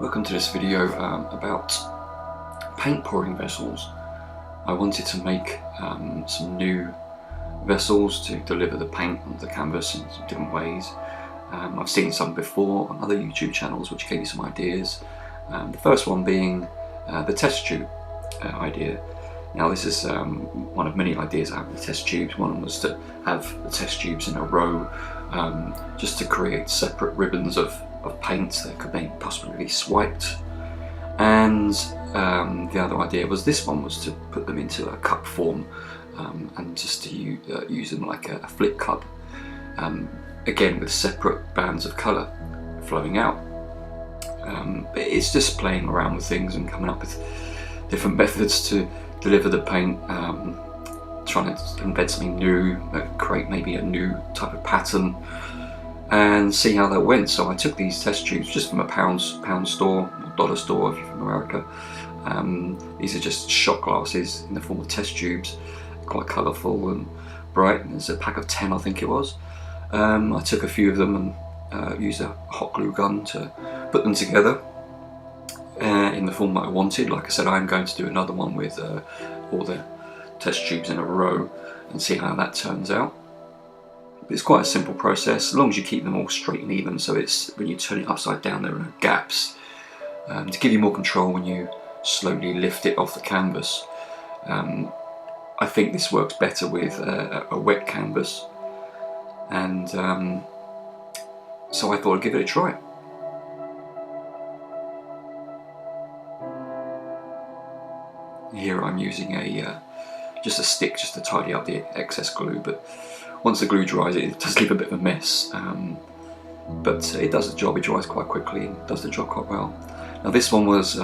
Welcome to this video about paint pouring vessels. I wanted to make some new vessels to deliver the paint onto the canvas in some different ways. I've seen some before on other YouTube channels which gave me some ideas. The first one being the test tube idea. Now this is one of many ideas I have with test tubes. One was to have the test tubes in a row just to create separate ribbons of paint that could maybe possibly be swiped, and the other idea was this one was to put them into a cup form and just to use them like a flip cup, again with separate bands of colour flowing out. It's just playing around with things and coming up with different methods to deliver the paint, trying to invent something new, create maybe a new type of pattern and see how that went. So I took these test tubes just from a pound store or dollar store if you're from America. These are just shot glasses in the form of test tubes, quite colourful and bright. And there's a pack of 10, I think it was. I took a few of them and used a hot glue gun to put them together in the form that I wanted. Like I said, I'm going to do another one with all the test tubes in a row and see how that turns out. It's quite a simple process, as long as you keep them all straight and even, so it's when you turn it upside down there are no gaps, to give you more control when you slowly lift it off the canvas. I think this works better with a wet canvas, and so I thought I'd give it a try. Here I'm using just a stick just to tidy up the excess glue, but once the glue dries it does leave a bit of a mess, but it does the job. It dries quite quickly and does the job quite well. Now this one was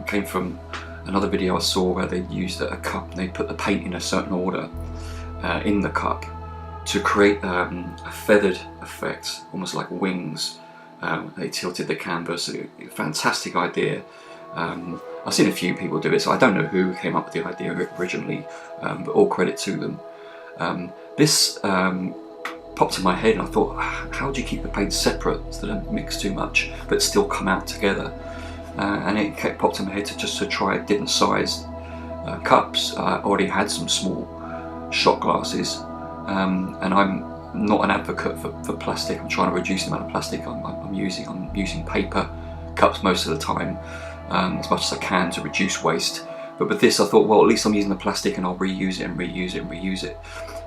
came from another video I saw where they used a cup and they put the paint in a certain order in the cup to create a feathered effect, almost like wings. They tilted the canvas. A fantastic idea. I've seen a few people do it, so I don't know who came up with the idea originally, but all credit to them. This popped in my head and I thought, how do you keep the paint separate so they don't mix too much but still come out together? And it popped in my head to try different sized cups. I already had some small shot glasses, and I'm not an advocate for plastic. I'm trying to reduce the amount of plastic I'm using paper cups most of the time, as much as I can to reduce waste. But with this I thought, well, at least I'm using the plastic and I'll reuse it and reuse it and reuse it.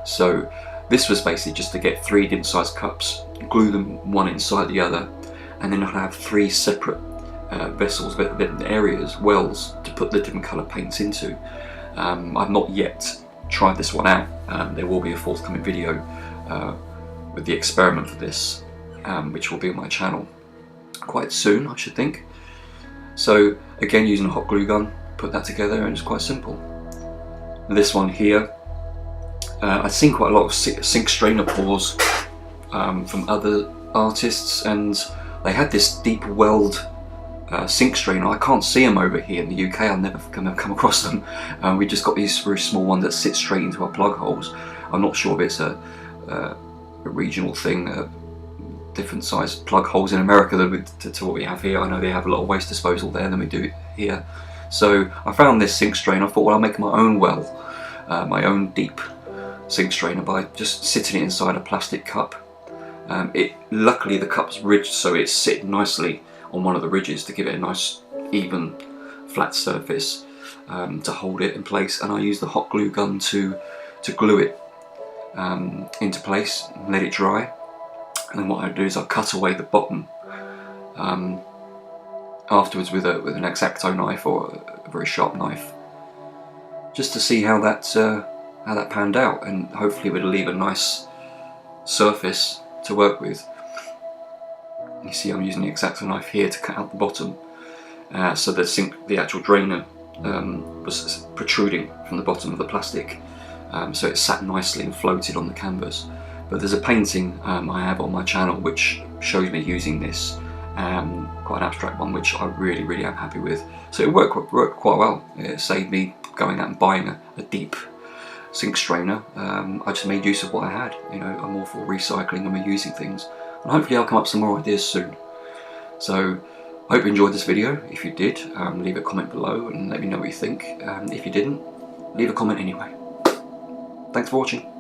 So this was basically just to get 3 different sized cups, glue them one inside the other, and then I'll have 3 separate vessels, different areas, wells, to put the different colour paints into. I've not yet tried this one out. There will be a forthcoming video with the experiment for this, which will be on my channel quite soon, I should think. So again, using a hot glue gun, put that together, and it's quite simple. And this one here, I've seen quite a lot of sink strainer pours from other artists, and they had this deep weld sink strainer. I can't see them over here in the UK. I've never come across them. We just got these very small ones that sit straight into our plug holes. I'm not sure if it's a regional thing. Different sized plug holes in America to what we have here. I know they have a lot of waste disposal there than we do here. So I found this sink strainer. I thought, well, I'll make my own well, my own deep sink strainer by just sitting it inside a plastic cup. Luckily the cup's ridged, so it's sitting nicely on one of the ridges to give it a nice even flat surface to hold it in place. And I used the hot glue gun to glue it into place and let it dry. And then what I do is I cut away the bottom afterwards with an X-Acto knife or a very sharp knife, just to see how that panned out, and hopefully it would leave a nice surface to work with. You see I'm using the X-Acto knife here to cut out the bottom, so the actual drainer was protruding from the bottom of the plastic, so it sat nicely and floated on the canvas. But there's a painting I have on my channel which shows me using this, quite an abstract one, which I really am happy with. So it worked quite well. It saved me going out and buying a deep sink strainer. I just made use of what I had. You know, I'm all for recycling and reusing things, and hopefully I'll come up with some more ideas soon. So Hope you enjoyed this video. If you did, leave a comment below and let me know what you think. If you didn't, leave a comment anyway. Thanks for watching.